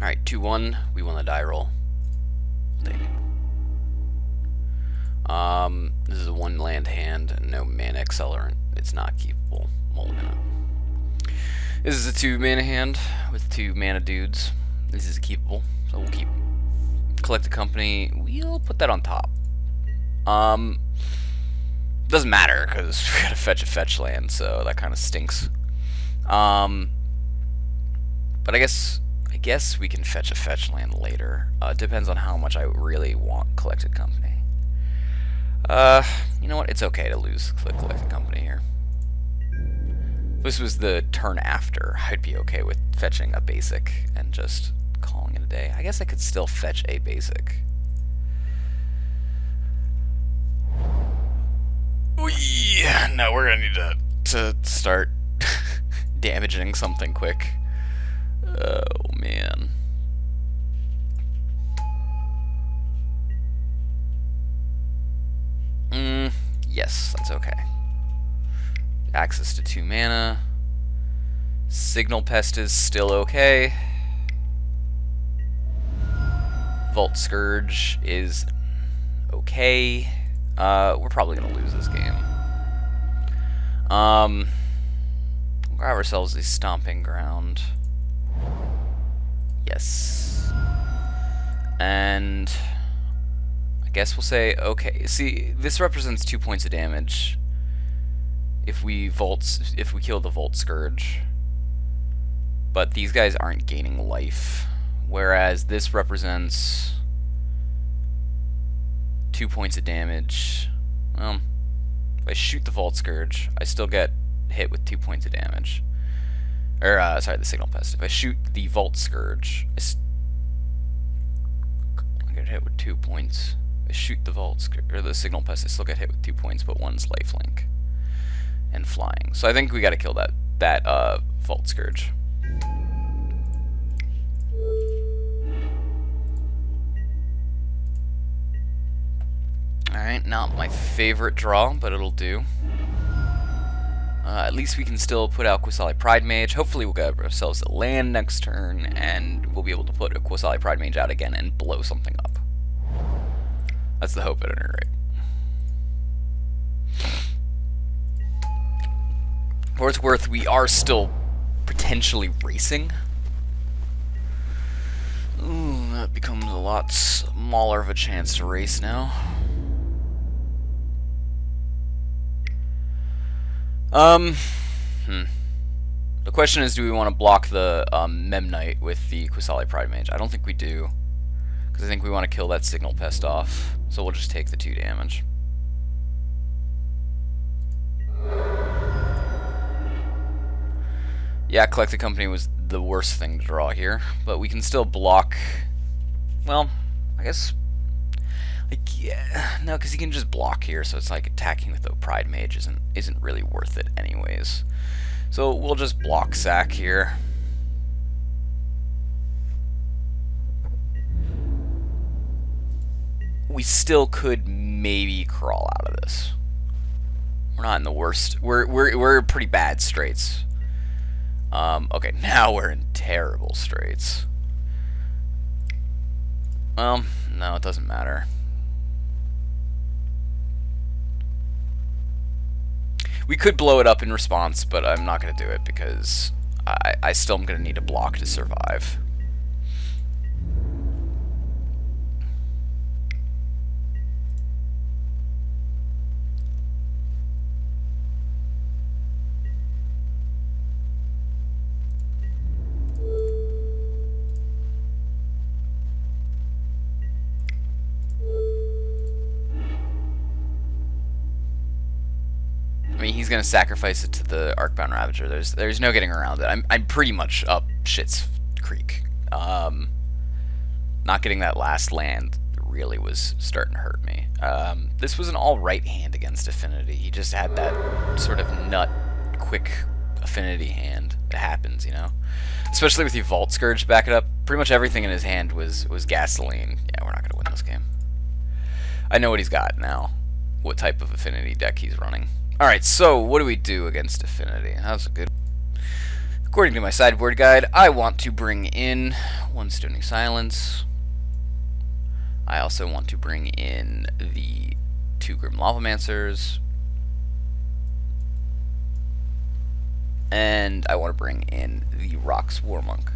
Alright, 2-1. We won the die roll. Take it. This is a 1 land hand, no mana accelerant. It's not keepable. Mulligan it. This is a 2 mana hand with 2 mana dudes. This is keepable, so we'll keep. Collect a company. We'll put that on top. Doesn't matter because we gotta fetch a fetch land, so that kind of stinks. But I guess we can fetch a fetch land later. Depends on how much I really want collected company. You know what? It's okay to lose collected company here. If this was the turn after, I'd be okay with fetching a basic and just calling it a day. I guess I could still fetch a basic. Yeah, no, we're gonna need to start damaging something quick. Oh man. Yes, that's okay. Access to 2 mana. Signal Pest is still okay. Vault Scourge is okay. We're probably gonna lose this game. We'll grab ourselves a Stomping Ground. Yes. And I guess we'll say okay. See, this represents 2 points of damage if we kill the Vault Scourge. But these guys aren't gaining life, whereas this represents 2 points of damage. Well, if I shoot the Vault Scourge, I still get hit with 2 points of damage. Or, sorry, the Signal Pest. If I shoot the Vault Scourge, I get hit with 2 points. If I shoot the Vault Scourge, or the Signal Pest, I still get hit with 2 points, but one's lifelink and flying. So I think we gotta kill that Vault Scourge. Alright, not my favorite draw, but it'll do. At least we can still put out Qasali Pridemage. Hopefully we'll get ourselves a land next turn, and we'll be able to put a Qasali Pridemage out again and blow something up. That's the hope at any rate. For what it's worth, we are still potentially racing. Ooh, that becomes a lot smaller of a chance to race now. The question is, do we want to block the Memnite with the Qasali Pridemage? I don't think we do, because I think we want to kill that Signal Pest off. So we'll just take the 2 damage. Yeah, Collected Company was the worst thing to draw here, but we can still block. Well, I guess. Like, yeah, no, because he can just block here, so it's like attacking with the Pridemage isn't really worth it anyways. So we'll just block sack here. We still could maybe crawl out of this. We're not in the worst. We're pretty bad straits. Okay, now we're in terrible straits. Well, no, it doesn't matter. We could blow it up in response, but I'm not going to do it because I still am going to need a block to survive. I mean, he's gonna sacrifice it to the Arcbound Ravager. There's no getting around it. I'm pretty much up shit's creek. Not getting that last land really was starting to hurt me. This was an alright hand against Affinity. He just had that sort of nut, quick Affinity hand. It happens, you know? Especially with the Vault Scourge to back it up. Pretty much everything in his hand was gasoline. Yeah, we're not gonna win this game. I know what he's got now. What type of Affinity deck he's running. Alright, so what do we do against Affinity? That was a good... According to my sideboard guide, I want to bring in one Stony Silence. I also want to bring in the 2 Grim Lavamancers. And I want to bring in the Rox Warmonk.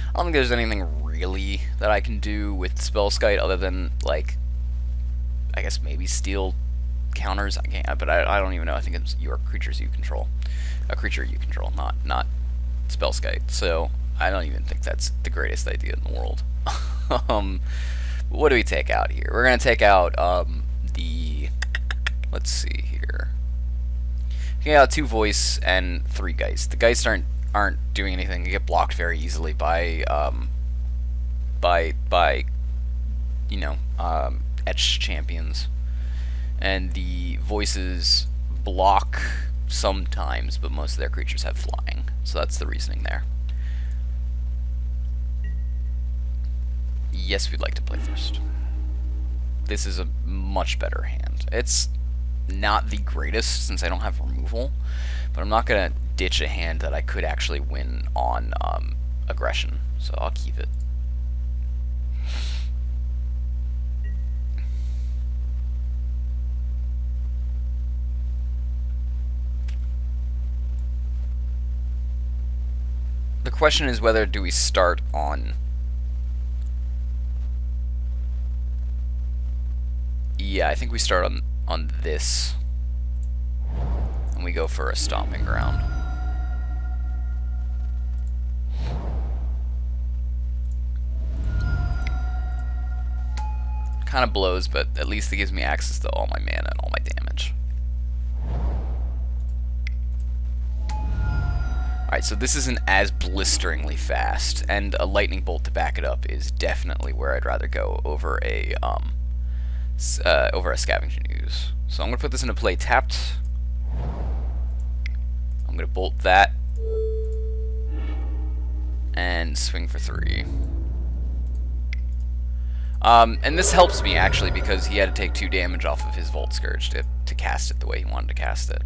I don't think there's anything really that I can do with Spellskite other than, like, I guess maybe steal counters. I can't, but I don't even know. I think it's your creatures you control. A creature you control, not Spellskite. So I don't even think that's the greatest idea in the world. What do we take out here? We're going to take out the... Let's see here. Take out 2 Voice and 3 Geist. The Geist aren't doing anything. They get blocked very easily by you know, etched champions. And the Voices block sometimes, but most of their creatures have flying. So that's the reasoning there. Yes, we'd like to play first. This is a much better hand. It's not the greatest since I don't have removal, but I'm not going to ditch a hand that I could actually win on aggression, so I'll keep it. The question is whether do we start on... Yeah, I think we start on this. And we go for a Stomping Ground. Kind of blows, but at least it gives me access to all my mana and all my damage. Alright, so this isn't as blisteringly fast, and a Lightning Bolt to back it up is definitely where I'd rather go over a Scavenging Ooze. So I'm going to put this into play tapped. I'm going to bolt that. And swing for 3. And this helps me, actually, because he had to take 2 damage off of his Volt Scourge to cast it the way he wanted to cast it.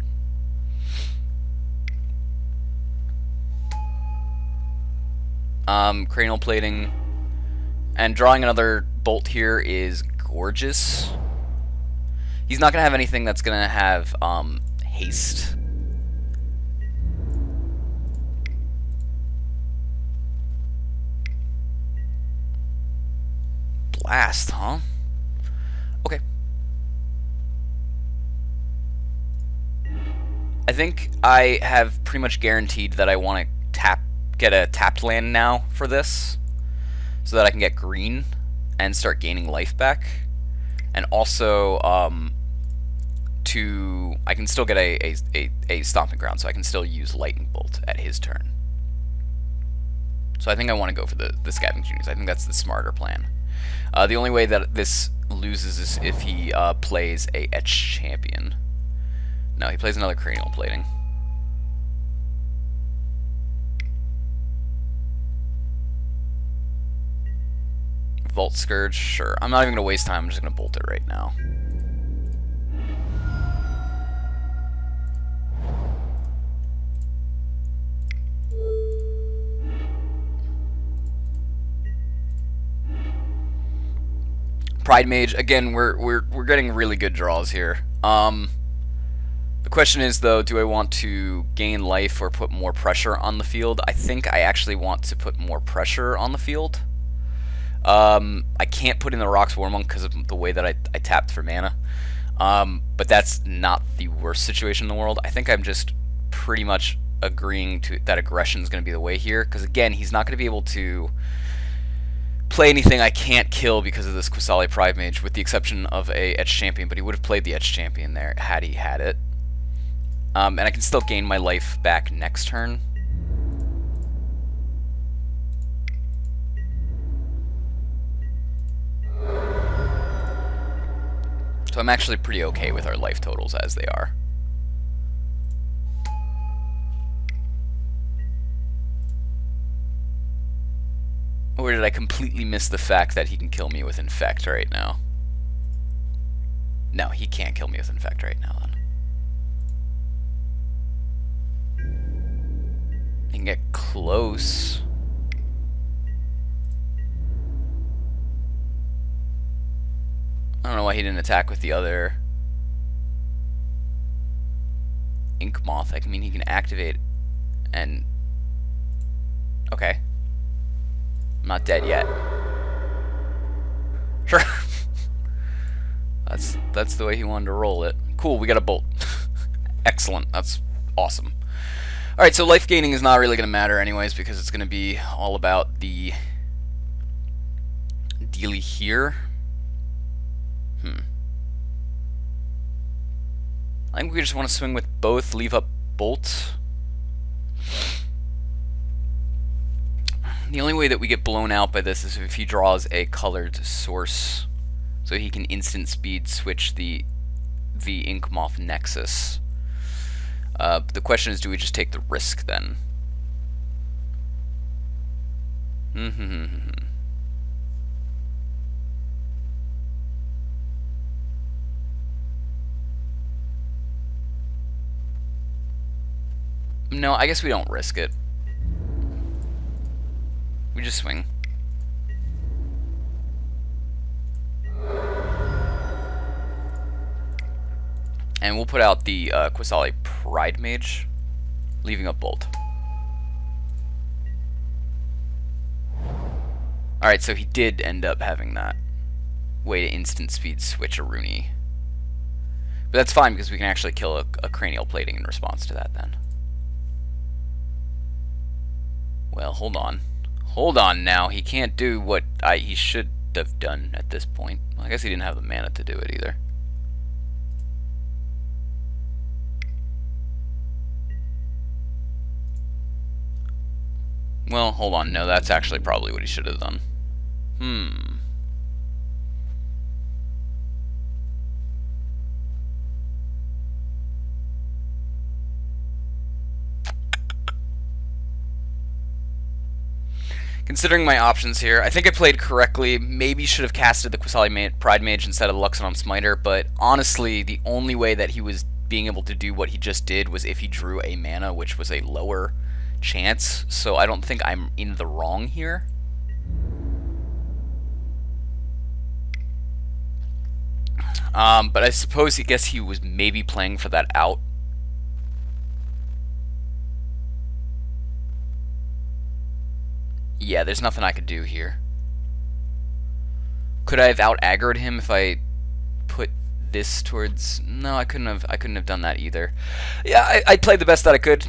Cranial Plating. And drawing another bolt here is gorgeous. He's not going to have anything that's going to have haste. Blast, huh? Okay. I think I have pretty much guaranteed that I want to get a tapped land now for this, so that I can get green and start gaining life back. And also, I can still get a Stomping Ground, so I can still use Lightning Bolt at his turn. So I think I want to go for the Scavenging Ooze. I think that's the smarter plan. The only way that this loses is if he plays a Etched Champion. No, he plays another Cranial Plating. Volt Scourge, sure. I'm not even going to waste time, I'm just going to bolt it right now. Pride Mage, again, we're getting really good draws here. The question is, though, do I want to gain life or put more pressure on the field? I think I actually want to put more pressure on the field. I can't put in the Rox Warmonk because of the way that I tapped for mana. But that's not the worst situation in the world. I think I'm just pretty much agreeing to that aggression is going to be the way here. Because, again, he's not going to be able to play anything I can't kill because of this Qasali Pride Mage, with the exception of a Etched Champion. But he would have played the Etched Champion there had he had it. And I can still gain my life back next turn. So I'm actually pretty okay with our life totals as they are. Or did I completely miss the fact that he can kill me with Infect right now? No, he can't kill me with Infect right now, then. He can get close. I don't know why he didn't attack with the other Ink Moth. I mean, he can activate and... Okay. I'm not dead yet. Sure. That's the way he wanted to roll it. Cool, we got a bolt. Excellent. That's awesome. Alright, so life gaining is not really going to matter anyways, because it's going to be all about the dealy here. I think we just want to swing with both, leave up bolt. The only way that we get blown out by this is if he draws a colored source, so he can instant speed switch the Ink Moth Nexus. But the question is, do we just take the risk then? No, I guess we don't risk it. We just swing. And we'll put out the Qasali Pride Mage, leaving up Bolt. Alright, so he did end up having that way to instant speed switch a Rooney. But that's fine, because we can actually kill a Cranial Plating in response to that then. Well, hold on. Hold on now. He can't do what he should have done at this point. Well, I guess he didn't have the mana to do it either. Well, hold on. No, that's actually probably what he should have done. Considering my options here, I think I played correctly. Maybe should have casted the Qasali Pride Mage instead of the Luxodon Smiter, but honestly, the only way that he was being able to do what he just did was if he drew a mana, which was a lower chance, so I don't think I'm in the wrong here. But I suppose, I guess he was maybe playing for that out. Yeah, there's nothing I could do here. Could I have out-aggroed him if I put this towards... No, I couldn't have done that either. Yeah, I played the best that I could.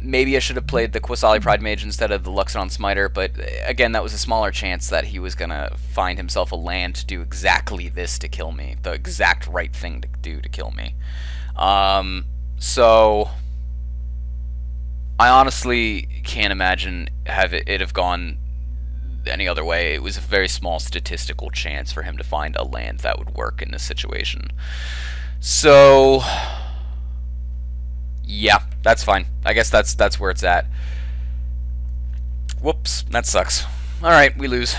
Maybe I should have played the Qasali Pride Mage instead of the Luxodon Smiter, but again, that was a smaller chance that he was gonna find himself a land to do exactly this to kill me. The exact right thing to do to kill me. So... I honestly can't imagine it have gone any other way. It was a very small statistical chance for him to find a land that would work in this situation. So, yeah, that's fine. I guess that's where it's at. Whoops, that sucks. Alright, we lose.